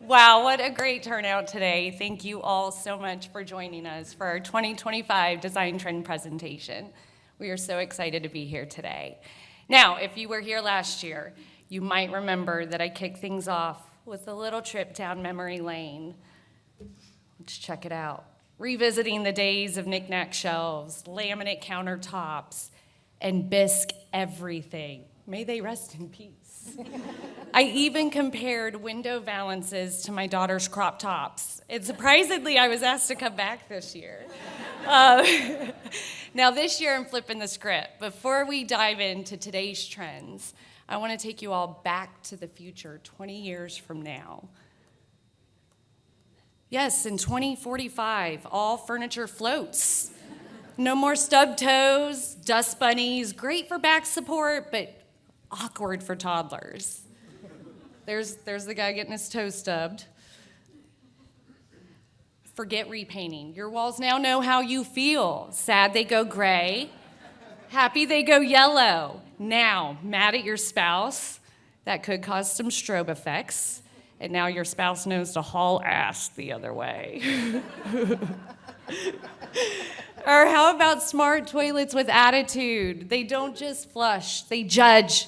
Wow, what a great turnout today. Thank you all so much for joining us for our 2025 Design Trend presentation. We are so excited to be here today. Now, if you were here last year, you might remember that I kicked things off with a little trip down memory lane. Let's check it out. Revisiting the days of knick-knack shelves, laminate countertops, and bisque everything. May they rest in peace. I even compared window valances to my daughter's crop tops. And surprisingly, I was asked to come back this year. Now this year, I'm flipping the script. Before we dive into today's trends, I want to take you all back to the future, 20 years from now. Yes, in 2045, all furniture floats. No more stub toes, dust bunnies, great for back support, but awkward for toddlers. There's the guy getting his toe stubbed. Forget repainting. Your walls now know how you feel. Sad, they go gray. Happy, they go yellow. Now, mad at your spouse, that could cause some strobe effects. And now your spouse knows to haul ass the other way. Or how about smart toilets with attitude? They don't just flush, they judge.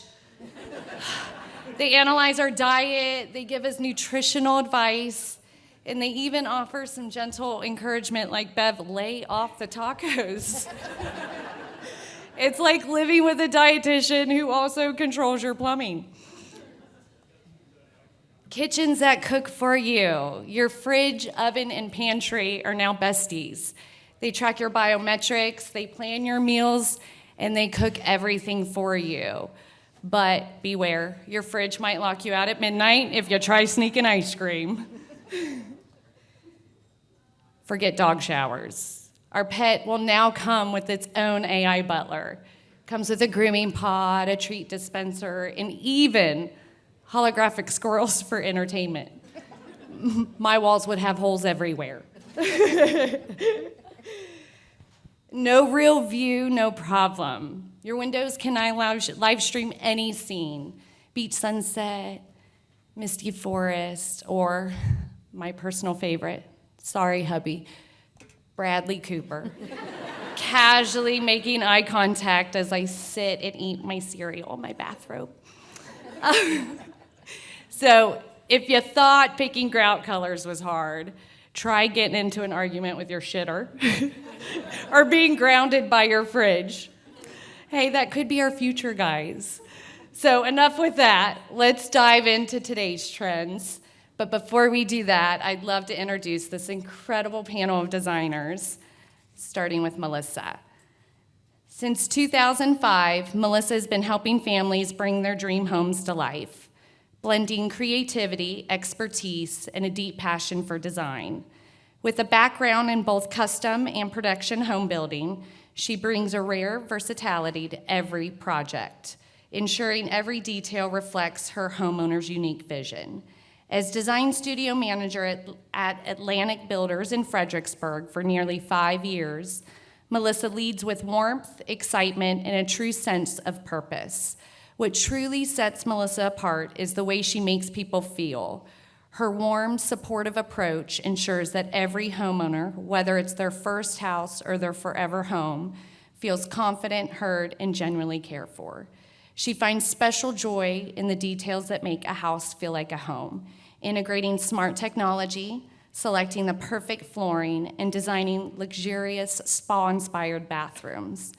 They analyze our diet, they give us nutritional advice, and they even offer some gentle encouragement like, Bev, lay off the tacos. It's like living with a dietitian who also controls your plumbing. Kitchens that cook for you. Your fridge, oven, and pantry are now besties. They track your biometrics, they plan your meals, and they cook everything for you. But beware, your fridge might lock you out at midnight if you try sneaking ice cream. Forget dog showers. Our pet will now come with its own AI butler. Comes with a grooming pod, a treat dispenser, and even holographic squirrels for entertainment. My walls would have holes everywhere. No real view, no problem. Your windows can now live stream any scene. Beach sunset, misty forest, or my personal favorite, sorry hubby, Bradley Cooper. Casually making eye contact as I sit and eat my cereal in my bathrobe. So if you thought picking grout colors was hard, try getting into an argument with your shitter or being grounded by your fridge. Hey, that could be our future, guys. So enough with that. Let's dive into today's trends. But before we do that, I'd love to introduce this incredible panel of designers, starting with Melissa. Since 2005, Melissa has been helping families bring their dream homes to life, blending creativity, expertise, and a deep passion for design. With a background in both custom and production home building, she brings a rare versatility to every project, ensuring every detail reflects her homeowner's unique vision. As design studio manager at Atlantic Builders in Fredericksburg for nearly 5 years, Melissa leads with warmth, excitement, and a true sense of purpose. What truly sets Melissa apart is the way she makes people feel. Her warm, supportive approach ensures that every homeowner, whether it's their first house or their forever home, feels confident, heard, and genuinely cared for. She finds special joy in the details that make a house feel like a home, integrating smart technology, selecting the perfect flooring, and designing luxurious spa-inspired bathrooms.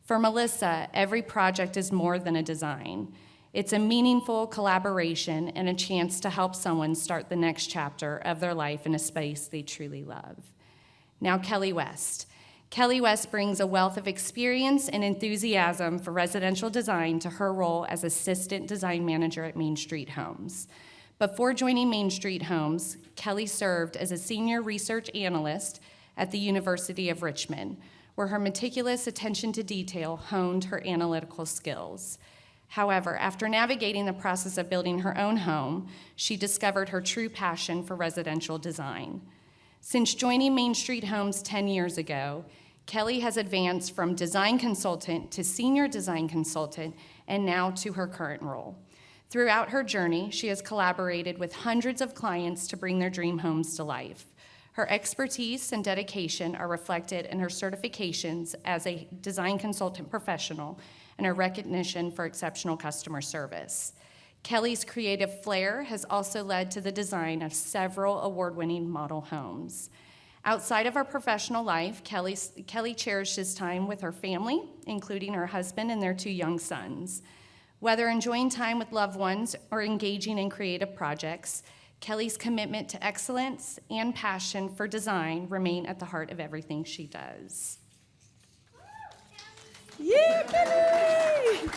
For Melissa, every project is more than a design. It's a meaningful collaboration and a chance to help someone start the next chapter of their life in a space they truly love. Now, Kelly West. Kelly West brings a wealth of experience and enthusiasm for residential design to her role as Assistant Design Manager at Main Street Homes. Before joining Main Street Homes, Kelly served as a Senior Research Analyst at the University of Richmond, where her meticulous attention to detail honed her analytical skills. However, after navigating the process of building her own home, she discovered her true passion for residential design. Since joining Main Street Homes 10 years ago, Kelly has advanced from design consultant to senior design consultant and now to her current role. Throughout her journey, she has collaborated with hundreds of clients to bring their dream homes to life. Her expertise and dedication are reflected in her certifications as a design consultant professional and her recognition for exceptional customer service. Kelly's creative flair has also led to the design of several award-winning model homes. Outside of her professional life, Kelly cherishes time with her family, including her husband and their 2 young sons. Whether enjoying time with loved ones or engaging in creative projects, Kelly's commitment to excellence and passion for design remain at the heart of everything she does. Yeah, Kelly!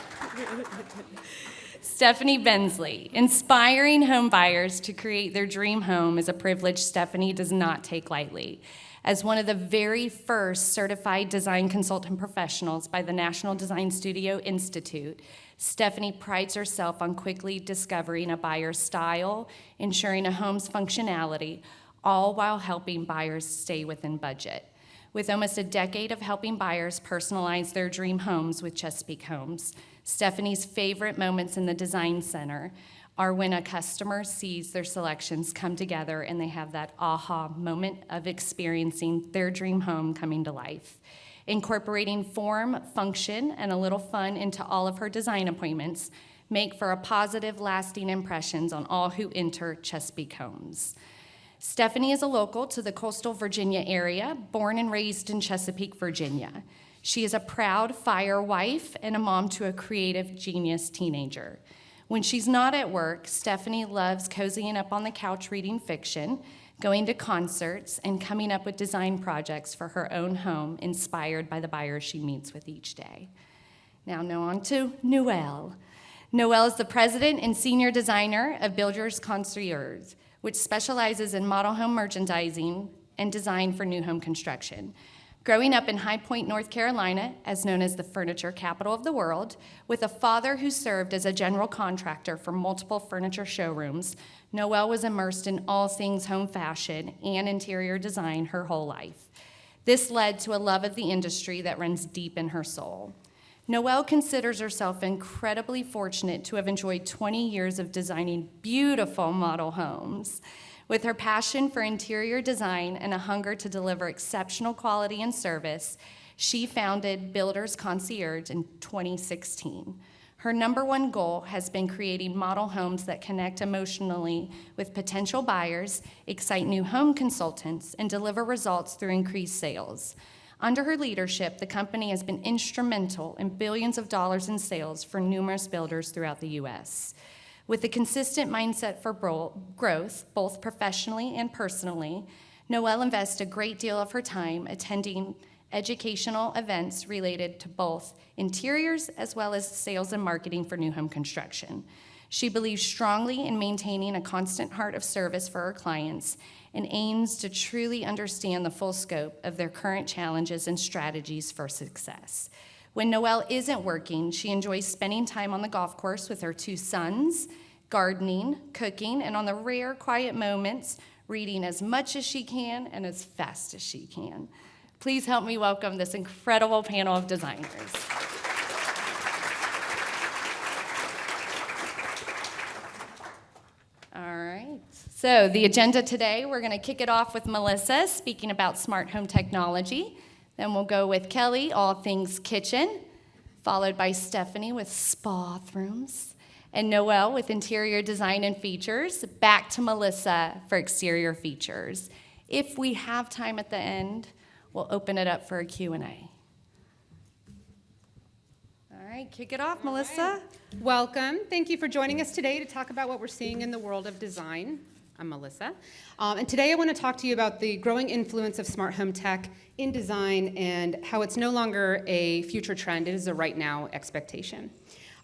Stephanie Bensley. Inspiring home buyers to create their dream home is a privilege Stephanie does not take lightly. As one of the very first certified design consultant professionals by the National Design Studio Institute, Stephanie prides herself on quickly discovering a buyer's style, ensuring a home's functionality, all while helping buyers stay within budget. With almost a decade of helping buyers personalize their dream homes with Chesapeake Homes, Stephanie's favorite moments in the design center are when a customer sees their selections come together and they have that aha moment of experiencing their dream home coming to life. Incorporating form, function, and a little fun into all of her design appointments make for a positive, lasting impressions on all who enter Chesapeake Homes. Stephanie is a local to the coastal Virginia area, born and raised in Chesapeake, Virginia. She is a proud fire wife and a mom to a creative genius teenager. When she's not at work, Stephanie loves cozying up on the couch reading fiction, going to concerts, and coming up with design projects for her own home inspired by the buyers she meets with each day. Now on to Noelle. Noelle is the president and senior designer of Builders Concierge, which specializes in model home merchandising and design for new home construction. Growing up in High Point, North Carolina, as known as the furniture capital of the world, with a father who served as a general contractor for multiple furniture showrooms, Noelle was immersed in all things home fashion and interior design her whole life. This led to a love of the industry that runs deep in her soul. Noelle considers herself incredibly fortunate to have enjoyed 20 years of designing beautiful model homes. With her passion for interior design and a hunger to deliver exceptional quality and service, she founded Builders Concierge in 2016. Her number one goal has been creating model homes that connect emotionally with potential buyers, excite new home consultants, and deliver results through increased sales. Under her leadership, the company has been instrumental in billions of dollars in sales for numerous builders throughout the U.S. With a consistent mindset for growth, both professionally and personally, Noelle invests a great deal of her time attending educational events related to both interiors as well as sales and marketing for new home construction. She believes strongly in maintaining a constant heart of service for her clients and aims to truly understand the full scope of their current challenges and strategies for success. When Noelle isn't working, she enjoys spending time on the golf course with her 2 sons, gardening, cooking, and on the rare quiet moments, reading as much as she can and as fast as she can. Please help me welcome this incredible panel of designers. All right, so the agenda today, we're going to kick it off with Melissa speaking about smart home technology. Then we'll go with Kelly, all things kitchen, followed by Stephanie with spa bathrooms, and Noelle with interior design and features, back to Melissa for exterior features. If we have time at the end, we'll open it up for a Q&A. All right, kick it off, Melissa. Right. Welcome. Thank you for joining us today to talk about what we're seeing in the world of design. I'm Melissa, and today I want to talk to you about the growing influence of smart home tech in design and how it's no longer a future trend, it is a right now expectation.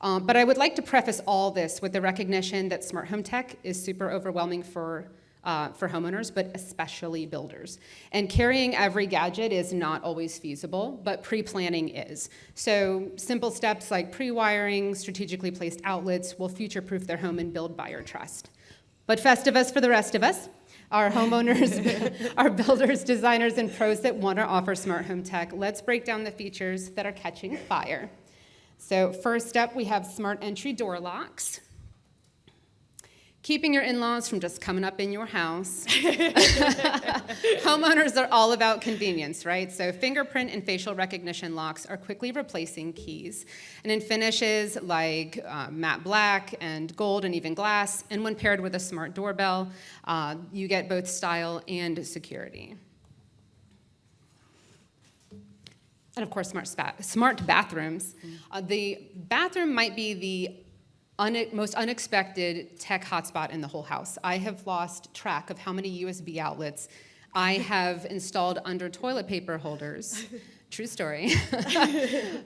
But I would like to preface all this with the recognition that smart home tech is super overwhelming for homeowners, but especially builders. And carrying every gadget is not always feasible, but pre-planning is. So simple steps like pre-wiring, strategically placed outlets will future-proof their home and build buyer trust. But Festivus for the rest of us, our homeowners, our builders, designers, and pros that want to offer smart home tech. Let's break down the features that are catching fire. So first up, we have smart entry door locks. keeping your in-laws from just coming up in your house. Homeowners are all about convenience, right? So fingerprint and facial recognition locks are quickly replacing keys. And in finishes like matte black and gold and even glass, and when paired with a smart doorbell, you get both style and security. And of course, smart bathrooms. The bathroom might be the most unexpected tech hotspot in the whole house. I have lost track of how many USB outlets I have installed under toilet paper holders. True story.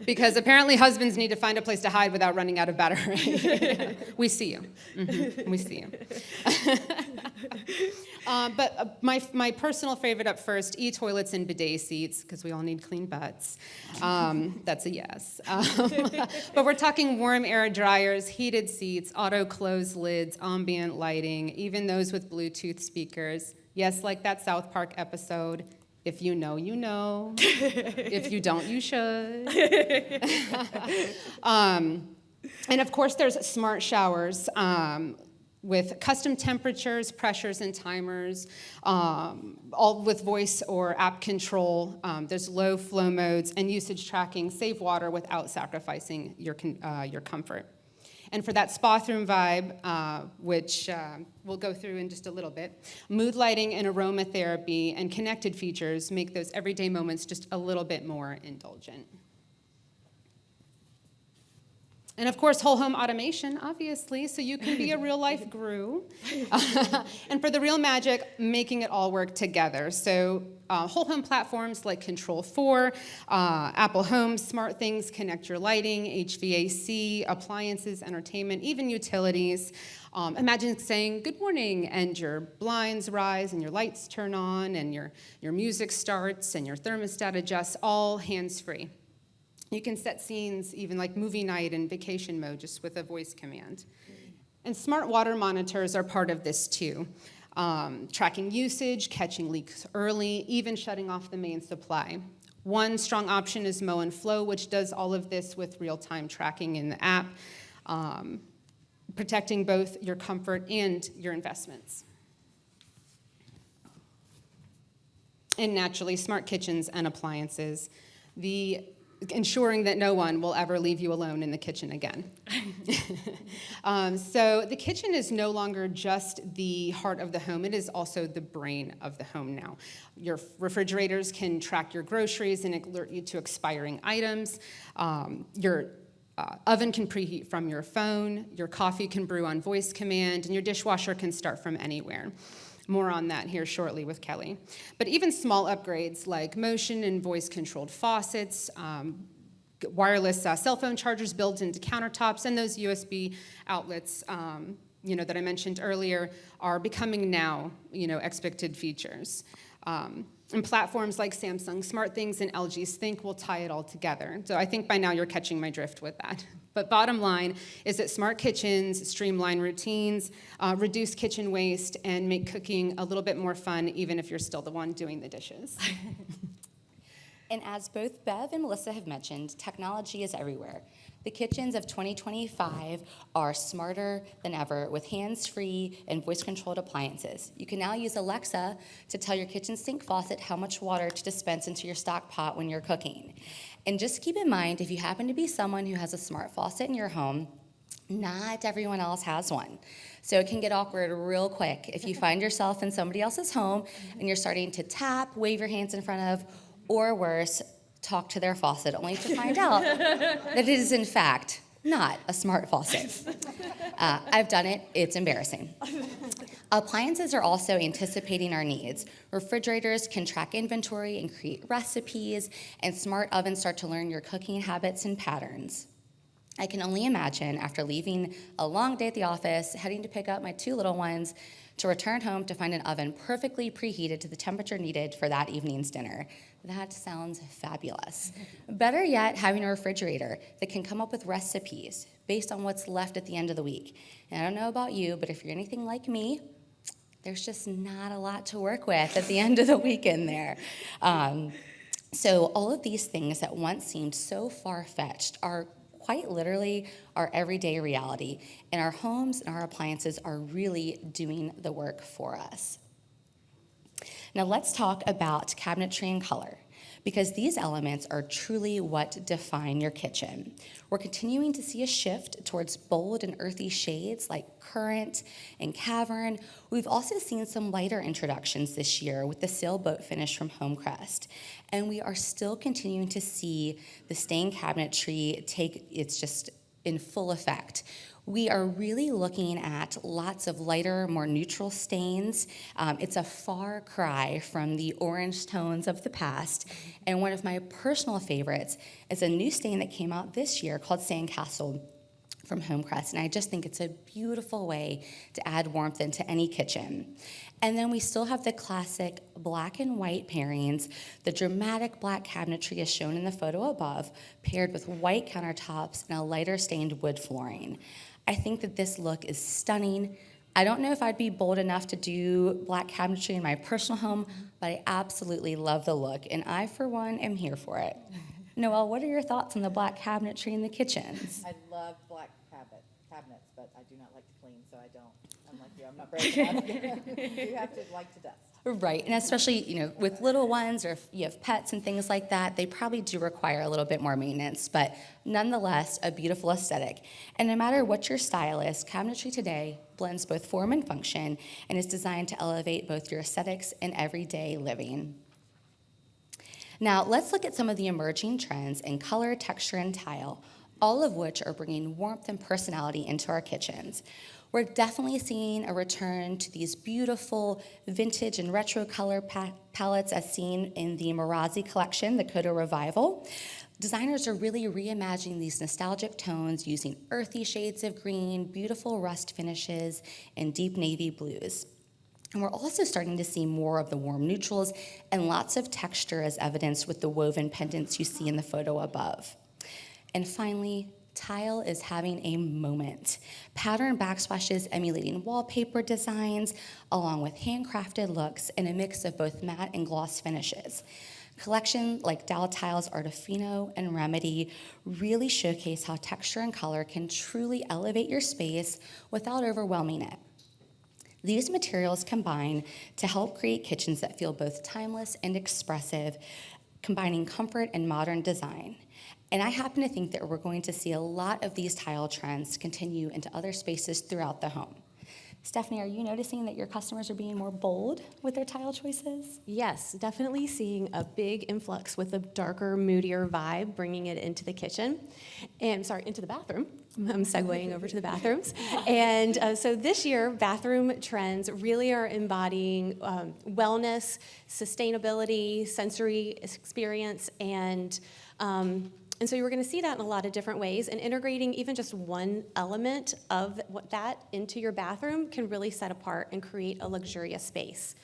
Because apparently husbands need to find a place to hide without running out of battery. We see you. We see you. But my personal favorite up first, e-toilets and bidet seats, because we all need clean butts. That's a yes. But we're talking warm air dryers, heated seats, auto-close lids, ambient lighting, even those with Bluetooth speakers. Yes, like that South Park episode. If you know, you know. If you don't, you should. And of course, there's smart showers with custom temperatures, pressures, and timers, all with voice or app control. There's low flow modes and usage tracking, save water without sacrificing your comfort. And for that spa-throom vibe, which we'll go through in just a little bit, mood lighting and aromatherapy and connected features make those everyday moments just a little bit more indulgent. And of course, whole home automation, obviously, so you can be a real life guru. And for the real magic, making it all work together. So whole home platforms like Control4, Apple Home, SmartThings connect your lighting, HVAC, appliances, entertainment, even utilities. Imagine saying good morning and your blinds rise and your lights turn on and your music starts and your thermostat adjusts, all hands-free. You can set scenes even like movie night and vacation mode just with a voice command. And smart water monitors are part of this too. Tracking usage, catching leaks early, even shutting off the main supply. One strong option is Mow and Flow, which does all of this with real-time tracking in the app, protecting both your comfort and your investments. And naturally, smart kitchens and appliances. Ensuring that no one will ever leave you alone in the kitchen again. So the kitchen is no longer just the heart of the home, it is also the brain of the home now. Your refrigerators can track your groceries and alert you to expiring items. Your oven can preheat from your phone, your coffee can brew on voice command, and your dishwasher can start from anywhere. More on that here shortly with Kelly. But even small upgrades like motion and voice-controlled faucets, wireless cell phone chargers built into countertops, and those USB outlets that I mentioned earlier are becoming now expected features. And platforms like Samsung SmartThings and LG's Think will tie it all together. So I think by now you're catching my drift with that. But bottom line is that smart kitchens streamline routines, reduce kitchen waste, and make cooking a little bit more fun, even if you're still the one doing the dishes. And as both Bev and Melissa have mentioned, technology is everywhere. The kitchens of 2025 are smarter than ever with hands-free and voice-controlled appliances. You can now use Alexa to tell your kitchen sink faucet how much water to dispense into your stock pot when you're cooking. And just keep in mind, if you happen to be someone who has a smart faucet in your home, not everyone else has one. So it can get awkward real quick if you find yourself in somebody else's home and you're starting to tap, wave your hands in front of, or worse, talk to their faucet, only to find out that it is, in fact, not a smart faucet. I've done it. It's embarrassing. Appliances are also anticipating our needs. Refrigerators can track inventory and create recipes, and smart ovens start to learn your cooking habits and patterns. I can only imagine, after leaving a long day at the office, heading to pick up my two little ones, to return home to find an oven perfectly preheated to the temperature needed for that evening's dinner. That sounds fabulous. Better yet, having a refrigerator that can come up with recipes based on what's left at the end of the week. And I don't know about you, but if you're anything like me, there's just not a lot to work with at the end of the week in there. So all of these things that once seemed so far-fetched are quite literally our everyday reality, and our homes and our appliances are really doing the work for us. Now let's talk about cabinetry and color, because these elements are truly what define your kitchen. We're continuing to see a shift towards bold and earthy shades like currant and cavern. We've also seen some lighter introductions this year with the sailboat finish from Homecrest. And we are still continuing to see the stained cabinetry take its just in full effect. We are really looking at lots of lighter, more neutral stains. It's a far cry from the orange tones of the past. And one of my personal favorites is a new stain that came out this year called Sandcastle from Homecrest. And I just think it's a beautiful way to add warmth into any kitchen. And then we still have the classic black and white pairings. The dramatic black cabinetry is shown in the photo above, paired with white countertops and a lighter stained wood flooring. I think that this look is stunning. I don't know if I'd be bold enough to do black cabinetry in my personal home, but I absolutely love the look, and I, for one, am here for it. Noelle, what are your thoughts on the black cabinetry in the kitchens? I love black cabinets, but I do not like to clean, so I don't. I'm like you, I'm not brave enough. You have to like to dust. Right, and especially, with little ones or if you have pets and things like that, they probably do require a little bit more maintenance, but nonetheless, a beautiful aesthetic. And no matter what your style is, cabinetry today blends both form and function and is designed to elevate both your aesthetics and everyday living. Now, let's look at some of the emerging trends in color, texture, and tile, all of which are bringing warmth and personality into our kitchens. We're definitely seeing a return to these beautiful vintage and retro color palettes as seen in the Marazzi collection, the Coda Revival. Designers are really reimagining these nostalgic tones using earthy shades of green, beautiful rust finishes, and deep navy blues. And we're also starting to see more of the warm neutrals and lots of texture as evidenced with the woven pendants you see in the photo above. And finally, tile is having a moment. Pattern backsplashes emulating wallpaper designs, along with handcrafted looks and a mix of both matte and gloss finishes. Collections like Dow Tiles Artefino and Remedy really showcase how texture and color can truly elevate your space without overwhelming it. These materials combine to help create kitchens that feel both timeless and expressive, combining comfort and modern design. And I happen to think that we're going to see a lot of these tile trends continue into other spaces throughout the home. Stephanie, are you noticing that your customers are being more bold with their tile choices? Yes, definitely seeing a big influx with a darker, moodier vibe, bringing it into the kitchen, into the bathroom. I'm segueing over to the bathrooms. And so this year, bathroom trends really are embodying wellness, sustainability, sensory experience, and so you're going to see that in a lot of different ways, and integrating even just one element of that into your bathroom can really set apart and create a luxurious space.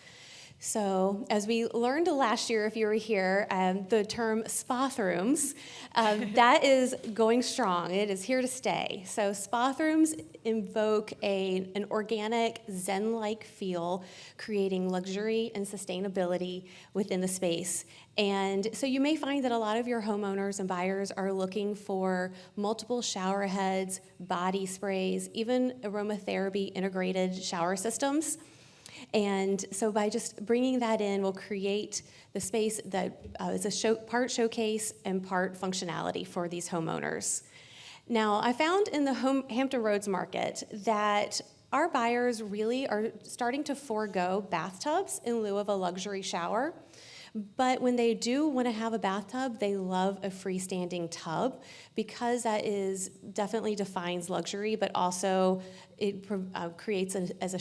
So as we learned last year, if you were here, the term spathrooms, that is going strong. It is here to stay. So spathrooms invoke an organic, zen-like feel, creating luxury and sustainability within the space. And so you may find that a lot of your homeowners and buyers are looking for multiple shower heads, body sprays, even aromatherapy integrated shower systems. And so by just bringing that in, we'll create the space that is a part showcase and part functionality for these homeowners. Now, I found in the Hampton Roads market that our buyers really are starting to forego bathtubs in lieu of a luxury shower. But when they do want to have a bathtub, they love a freestanding tub because that is definitely defines luxury, but also it creates as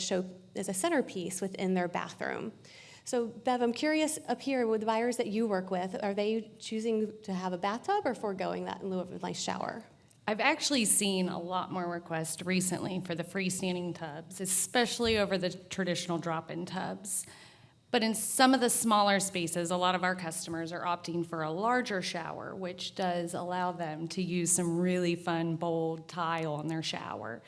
a centerpiece within their bathroom. So Bev, I'm curious up here with the buyers that you work with, are they choosing to have a bathtub or foregoing that in lieu of a nice shower? I've actually seen a lot more requests recently for the freestanding tubs, especially over the traditional drop-in tubs. But in some of the smaller spaces, a lot of our customers are opting for a larger shower, which does allow them to use some really fun, bold tile in their shower.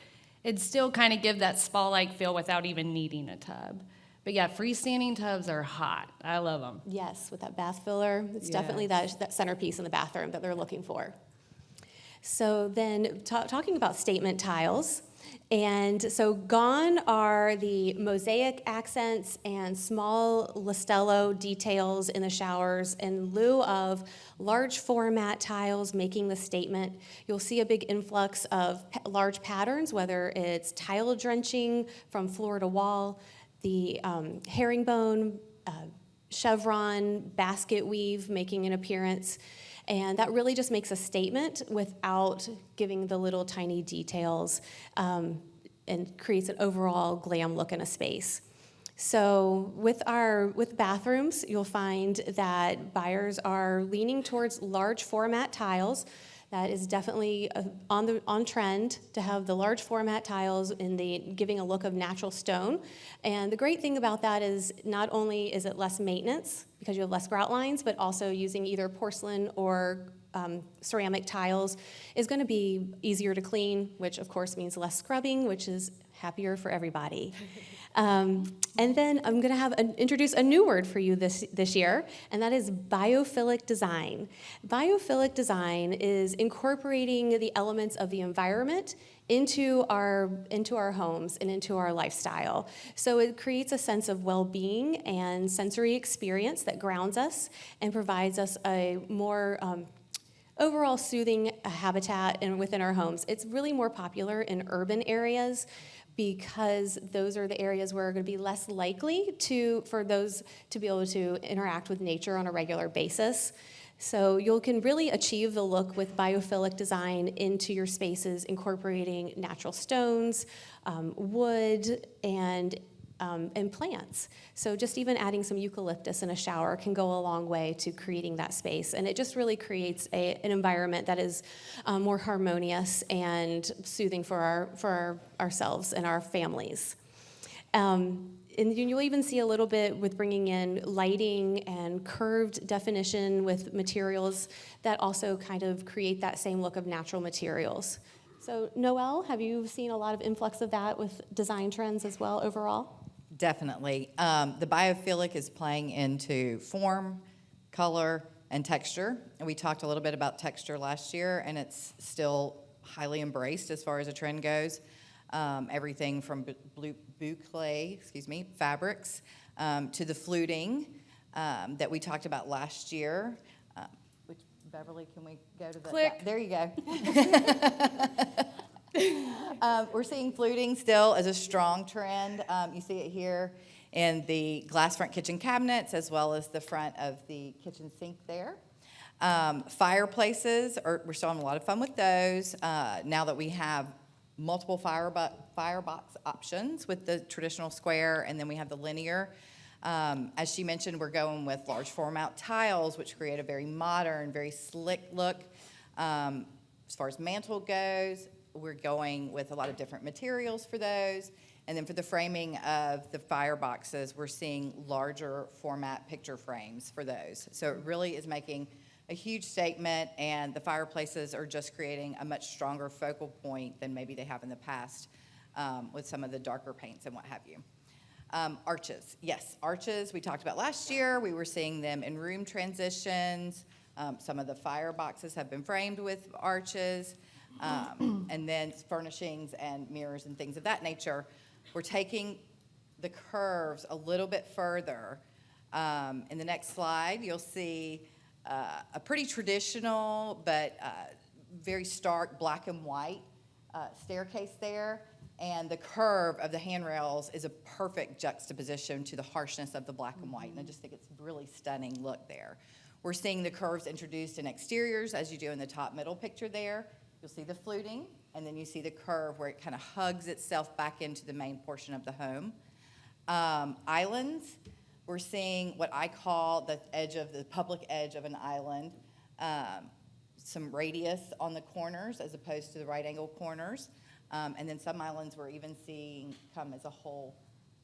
It'd still kind of give that spa-like feel without even needing a tub. But yeah, freestanding tubs are hot. I love them. Yes, with that bath filler, it's definitely that centerpiece in the bathroom that they're looking for. So then talking about statement tiles, and so gone are the mosaic accents and small Listello details in the showers. In lieu of large format tiles making the statement, you'll see a big influx of large patterns, whether it's tile drenching from floor to wall, the herringbone, chevron, basket weave making an appearance. And that really just makes a statement without giving the little tiny details, and creates an overall glam look in a space. So with bathrooms, you'll find that buyers are leaning towards large format tiles. That is definitely on trend to have the large format tiles giving a look of natural stone. And the great thing about that is not only is it less maintenance because you have less grout lines, but also using either porcelain or ceramic tiles is going to be easier to clean, which of course means less scrubbing, which is happier for everybody. And then I'm going to introduce a new word for you this year, and that is biophilic design. Biophilic design is incorporating the elements of the environment into our homes and into our lifestyle. So it creates a sense of well-being and sensory experience that grounds us and provides us a more overall soothing habitat within our homes. It's really more popular in urban areas because those are the areas where are going to be less likely for those to be able to interact with nature on a regular basis. So you can really achieve the look with biophilic design into your spaces, incorporating natural stones, wood, and plants. So just even adding some eucalyptus in a shower can go a long way to creating that space. And it just really creates an environment that is more harmonious and soothing for ourselves and our families. And you'll even see a little bit with bringing in lighting and curved definition with materials that also kind of create that same look of natural materials. So Noelle, have you seen a lot of influx of that with design trends as well overall? Definitely. The biophilic is playing into form, color, and texture. And we talked a little bit about texture last year, and it's still highly embraced as far as a trend goes. Everything from boucle fabrics to the fluting that we talked about last year. Which, Beverly, can we go to the... Click. There you go. We're seeing fluting still as a strong trend. You see it here in the glass front kitchen cabinets as well as the front of the kitchen sink there. Fireplaces, we're still having a lot of fun with those now that we have multiple firebox options with the traditional square, and then we have the linear. As she mentioned, we're going with large format tiles, which create a very modern, very slick look. As far as mantle goes, we're going with a lot of different materials for those. And then for the framing of the fireboxes, we're seeing larger format picture frames for those. So it really is making a huge statement, and the fireplaces are just creating a much stronger focal point than maybe they have in the past with some of the darker paints and what have you. Arches, yes, arches we talked about last year. We were seeing them in room transitions. Some of the fireboxes have been framed with arches. And then furnishings and mirrors and things of that nature. We're taking the curves a little bit further. In the next slide, you'll see a pretty traditional but very stark black and white staircase there. And the curve of the handrails is a perfect juxtaposition to the harshness of the black and white. And I just think it's a really stunning look there. We're seeing the curves introduced in exteriors, as you do in the top middle picture there. You'll see the fluting, and then you see the curve where it kind of hugs itself back into the main portion of the home. Islands, we're seeing what I call the public edge of an island. Some radius on the corners as opposed to the right angle corners. And then some islands we're even seeing come as a whole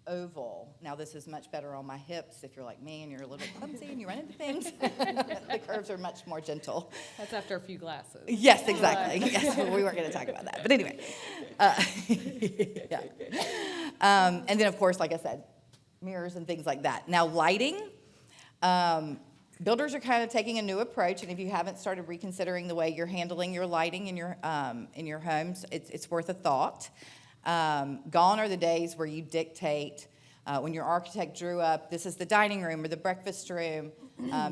oval. Now this is much better on my hips if you're like me and you're a little bit clumsy and you run into things. The curves are much more gentle. That's after a few glasses. Yes, exactly. Yes, well, we weren't going to talk about that. But anyway. Yeah. And then, of course, like I said, mirrors and things like that. Now, lighting. Builders are kind of taking a new approach, and if you haven't started reconsidering the way you're handling your lighting in your homes, it's worth a thought. Gone are the days where you dictate, when your architect drew up, this is the dining room or the breakfast room,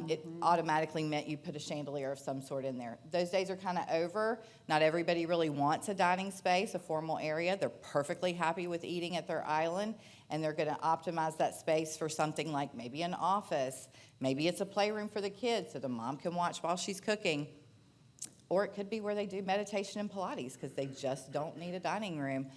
it automatically meant you put a chandelier of some sort in there. Those days are kind of over. Not everybody really wants a dining space, a formal area. They're perfectly happy with eating at their island, and they're going to optimize that space for something like maybe an office. Maybe it's a playroom for the kids so the mom can watch while she's cooking. Or it could be where they do meditation and Pilates because they just don't need a dining room.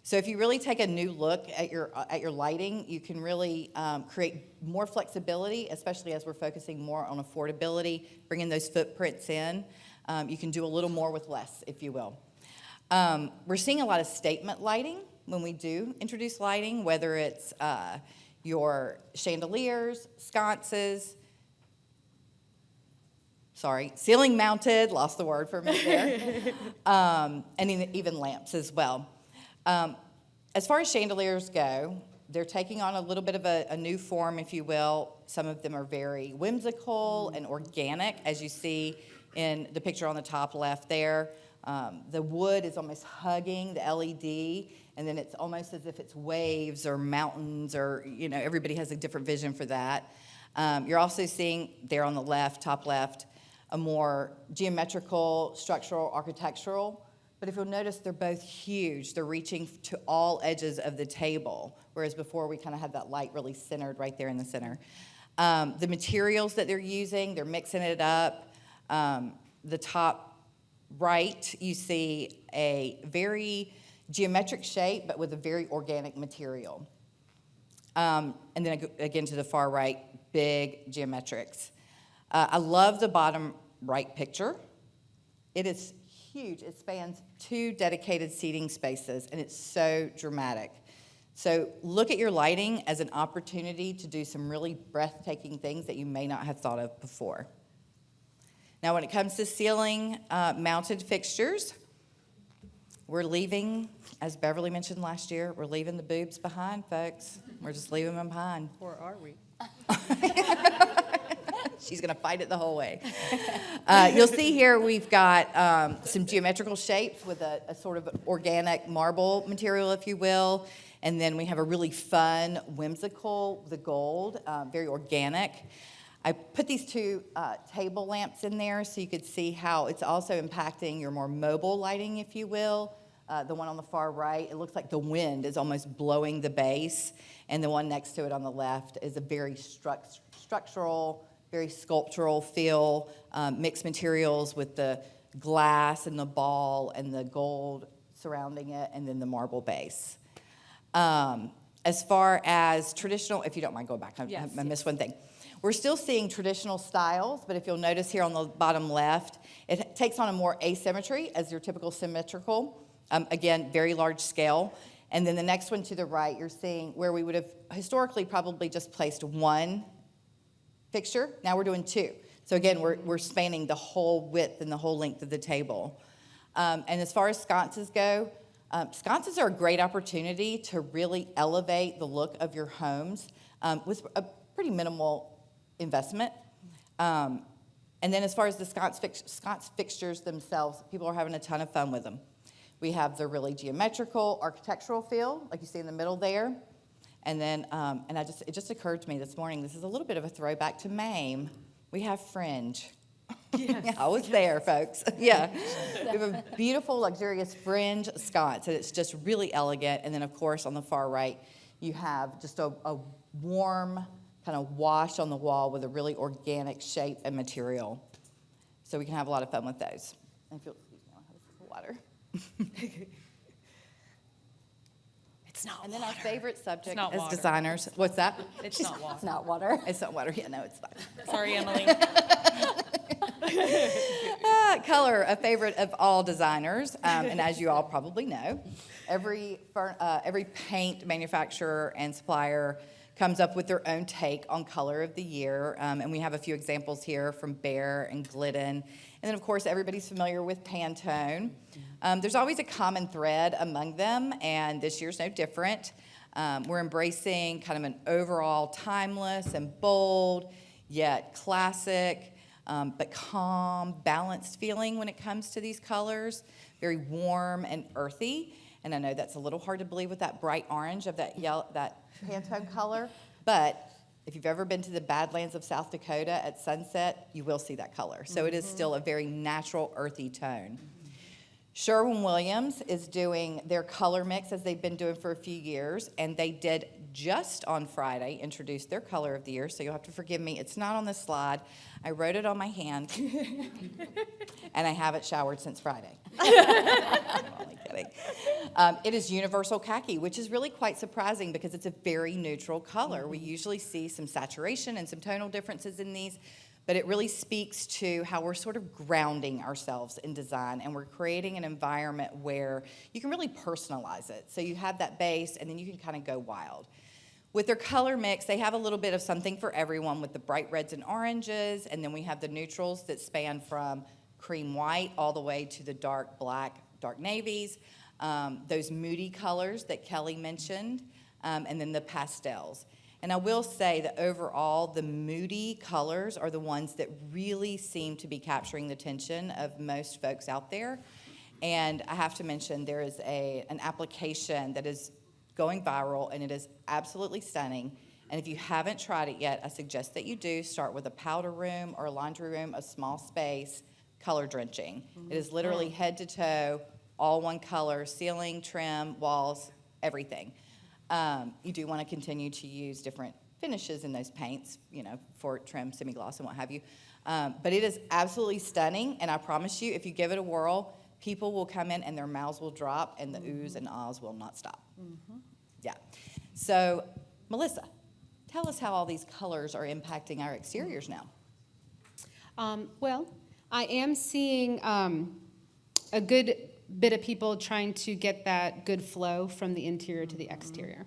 So if you really take a new look at your lighting, you can really create more flexibility, especially as we're focusing more on affordability, bringing those footprints in. You can do a little more with less, if you will. We're seeing a lot of statement lighting when we do introduce lighting, whether it's your chandeliers, sconces, ceiling mounted, lost the word for a minute there, and even lamps as well. As far as chandeliers go, they're taking on a little bit of a new form, if you will. Some of them are very whimsical and organic, as you see in the picture on the top left there. The wood is almost hugging the LED, and then it's almost as if it's waves or mountains or, everybody has a different vision for that. You're also seeing there on the left, top left, a more geometrical, structural, architectural. But if you'll notice, they're both huge. They're reaching to all edges of the table, whereas before we kind of had that light really centered right there in the center. The materials that they're using, they're mixing it up. The top right, you see a very geometric shape, but with a very organic material. And then again to the far right, big geometrics. I love the bottom right picture. It is huge. It spans 2 dedicated seating spaces, and it's so dramatic. So look at your lighting as an opportunity to do some really breathtaking things that you may not have thought of before. Now, when it comes to ceiling mounted fixtures, we're leaving, as Beverly mentioned last year, we're leaving the boobs behind, folks. We're just leaving them behind. Or are we? She's going to fight it the whole way. You'll see here we've got some geometrical shapes with a sort of organic marble material, if you will. And then we have a really fun, whimsical, the gold, very organic. I put these 2 table lamps in there so you could see how it's also impacting your more mobile lighting, if you will. The one on the far right, it looks like the wind is almost blowing the base. And the one next to it on the left is a very structural, very sculptural feel, mixed materials with the glass and the ball and the gold surrounding it, and then the marble base. As far as traditional, if you don't mind going back, I missed one thing. We're still seeing traditional styles, but if you'll notice here on the bottom left, it takes on a more asymmetry as your typical symmetrical. Again, very large scale. And then the next one to the right, you're seeing where we would have historically probably just placed 1 fixture. Now we're doing 2. So again, we're spanning the whole width and the whole length of the table. And as far as sconces go, sconces are a great opportunity to really elevate the look of your homes with a pretty minimal investment. And then as far as the sconce fixtures themselves, people are having a ton of fun with them. We have the really geometrical, architectural feel, like you see in the middle there. And then, it just occurred to me this morning, this is a little bit of a throwback to MAME. We have fringe. Yes. I was there, folks. Yeah. We have a beautiful, luxurious fringe sconce, and it's just really elegant. And then, of course, on the far right, you have just a warm kind of wash on the wall with a really organic shape and material. So we can have a lot of fun with those. And if you'll excuse me, I'll have a sip of water. It's not And then water. our favorite subject not as water. designers. What's that? It's not water. It's not water. It's not water. Yeah, no, it's not. Sorry, Emily. Color, a favorite of all designers, and as you all probably know, every paint manufacturer and supplier comes up with their own take on color of the year, and we have a few examples here from Behr and Glidden, and then of course everybody's familiar with Pantone. There's always a common thread among them, and this year's no different. We're embracing kind of an overall timeless and bold, yet classic, but calm, balanced feeling when it comes to these colors. Very warm and earthy. And I know that's a little hard to believe with that bright orange of that yellow, that Pantone color, but if you've ever been to the Badlands of South Dakota at sunset, you will see that color. So it is still a very natural, earthy tone. Sherwin-Williams is doing their color mix as they've been doing for a few years, and they did just on Friday introduce their color of the year, so you'll have to forgive me. It's not on this slide. I wrote it on my hand, and I haven't showered since Friday. I'm only kidding. It is universal khaki, which is really quite surprising because it's a very neutral color. We usually see some saturation and some tonal differences in these, but it really speaks to how we're sort of grounding ourselves in design, and we're creating an environment where you can really personalize it. So you have that base, and then you can kind of go wild. With their color mix, they have a little bit of something for everyone with the bright reds and oranges, and then we have the neutrals that span from cream white all the way to the dark black, dark navies, those moody colors that Kelly mentioned, and then the pastels. And I will say that overall, the moody colors are the ones that really seem to be capturing the attention of most folks out there. And I have to mention, there is an application that is going viral, and it is absolutely stunning. And if you haven't tried it yet, I suggest that you do. Start with a powder room or a laundry room, a small space, color drenching. It is literally head to toe, all one color, ceiling, trim, walls, everything. You do want to continue to use different finishes in those paints, for trim, semi-gloss, and what have you. But it is absolutely stunning, and I promise you, if you give it a whirl, people will come in and their mouths will drop, and the oohs and ahs will not stop. Yeah. So, Melissa, tell us how all these colors are impacting our exteriors now. Well, I am seeing a good bit of people trying to get that good flow from the interior to the exterior.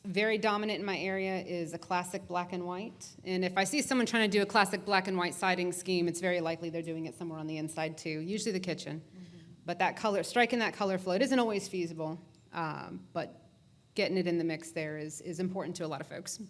Very dominant in my area is a classic black and white. And if I see someone trying to do a classic black and white siding scheme, it's very likely they're doing it somewhere on the inside too, usually the kitchen. But that color, striking that color flow, it isn't always feasible, but getting it in the mix there is important to a lot of folks.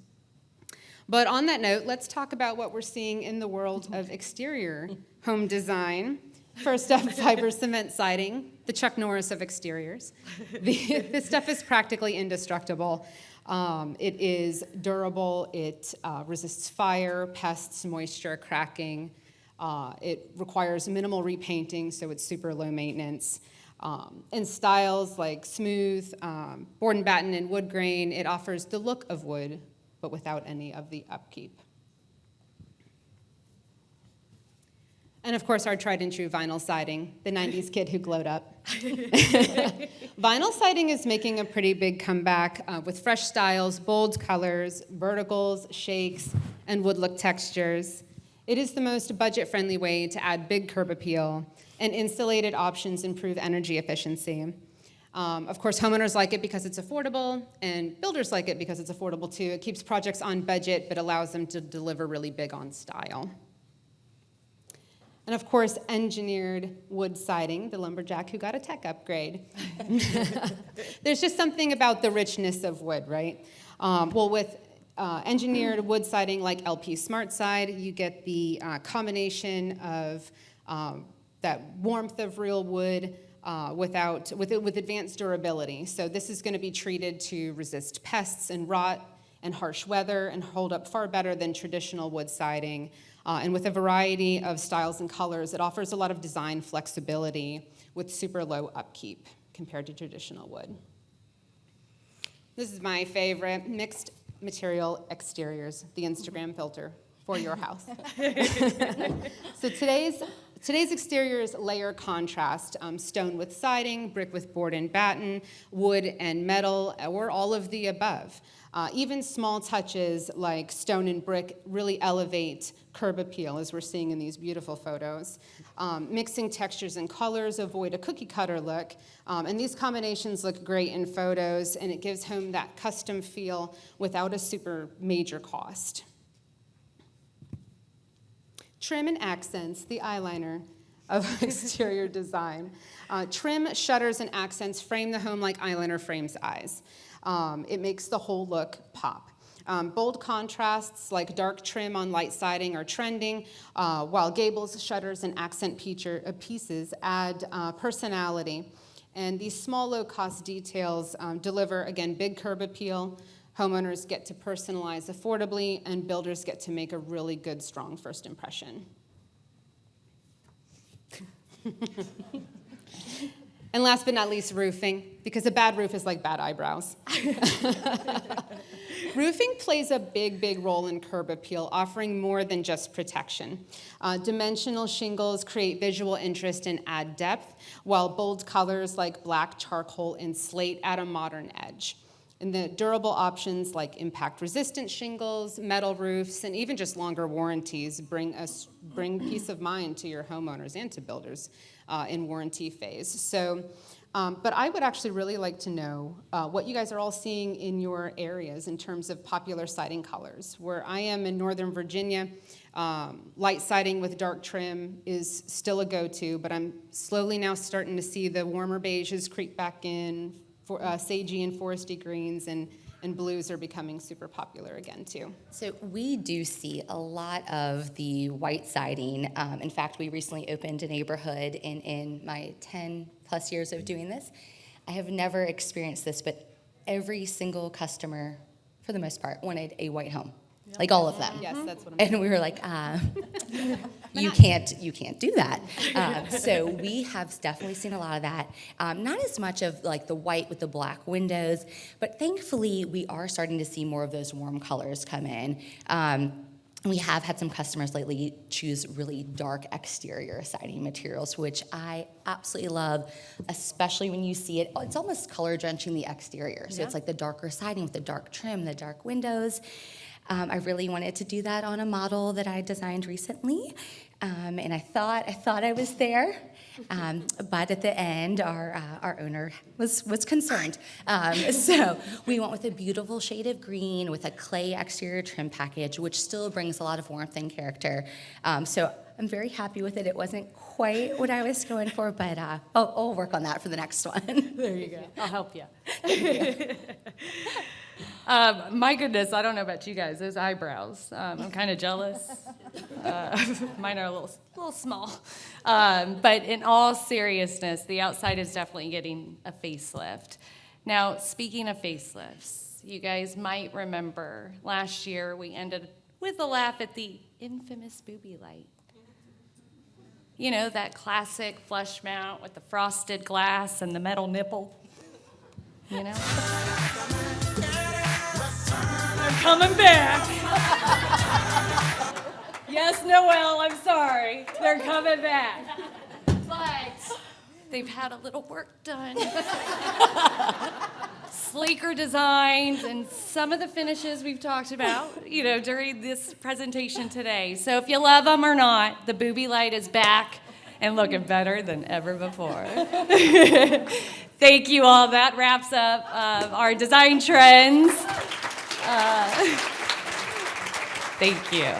But on that note, let's talk about what we're seeing in the world of exterior home design. First up, fiber cement siding, the Chuck Norris of exteriors. This stuff is practically indestructible. It is durable. It resists fire, pests, moisture, cracking. It requires minimal repainting, so it's super low maintenance. In styles like smooth, board and batten, and wood grain, it offers the look of wood, but without any of the upkeep. And of course, our tried and true vinyl siding, the 90s kid who glowed up. Vinyl siding is making a pretty big comeback with fresh styles, bold colors, verticals, shakes, and wood look textures. It is the most budget-friendly way to add big curb appeal, and insulated options improve energy efficiency. Of course, homeowners like it because it's affordable, and builders like it because it's affordable too. It keeps projects on budget, but allows them to deliver really big on style. And of course, engineered wood siding, the lumberjack who got a tech upgrade. There's just something about the richness of wood, right? With engineered wood siding like LP Smart Side, you get the combination of that warmth of real wood with advanced durability. So this is going to be treated to resist pests and rot and harsh weather and hold up far better than traditional wood siding. And with a variety of styles and colors, it offers a lot of design flexibility with super low upkeep compared to traditional wood. This is my favorite, mixed material exteriors, the Instagram filter for your house. So today's exteriors layer contrast, stone with siding, brick with board and batten, wood and metal, or all of the above. Even small touches like stone and brick really elevate curb appeal, as we're seeing in these beautiful photos. Mixing textures and colors avoid a cookie cutter look, and these combinations look great in photos, and it gives home that custom feel without a super major cost. Trim and accents, the eyeliner of exterior design. Trim, shutters, and accents frame the home like eyeliner frames eyes. It makes the whole look pop. Bold contrasts like dark trim on light siding are trending, while gables, shutters, and accent pieces add personality. And these small, low-cost details deliver, again, big curb appeal. Homeowners get to personalize affordably, and builders get to make a really good, strong first impression. And last but not least, roofing, because a bad roof is like bad eyebrows. Roofing plays a big, big role in curb appeal, offering more than just protection. Dimensional shingles create visual interest and add depth, while bold colors like black, charcoal, and slate add a modern edge. And the durable options like impact-resistant shingles, metal roofs, and even just longer warranties bring peace of mind to your homeowners and to builders in warranty phase. So, but I would actually really like to know what you guys are all seeing in your areas in terms of popular siding colors. Where I am in Northern Virginia, light siding with dark trim is still a go-to, but I'm slowly now starting to see the warmer beiges creep back in. Sagey and foresty greens and blues are becoming super popular again, too. So we do see a lot of the white siding. In fact, we recently opened a neighborhood, and in my 10-plus years of doing this, I have never experienced this, but every single customer, for the most part, wanted a white home. Like all of them. Yes, that's what I'm And we were like, you can't do that. So we have definitely seen a lot of that. Not as much of like the white with the black windows, but thankfully we are starting to see more of those warm colors come in. We have had some customers lately choose really dark exterior siding materials, which I absolutely love, especially when you see it. It's almost color drenching the exterior. So it's like the darker siding with the dark trim, the dark windows. I really wanted to do that on a model that I designed recently, and I thought I was there, but at the end, our owner was concerned. So we went with a beautiful shade of green with a clay exterior trim package, which still brings a lot of warmth and character. So I'm very happy with it. It wasn't quite what I was going for, but I'll work on that for the next one. There you go. I'll help you. My goodness, I don't know about you guys, those eyebrows. I'm kind of jealous. Mine are a little small. But in all seriousness, the outside is definitely getting a facelift. Now, speaking of facelifts, you guys might remember last year we ended with a laugh at the infamous booby light. You know, that classic flush mount with the frosted glass and the metal nipple. You know? They're coming back. Yes, Noelle, I'm sorry. They're coming back. But they've had a little work done. Sleeker designs and some of the finishes we've talked about, you know, during this presentation today. So if you love them or not, the booby light is back and looking better than ever before. Thank you all. That wraps up our design trends. Thank you.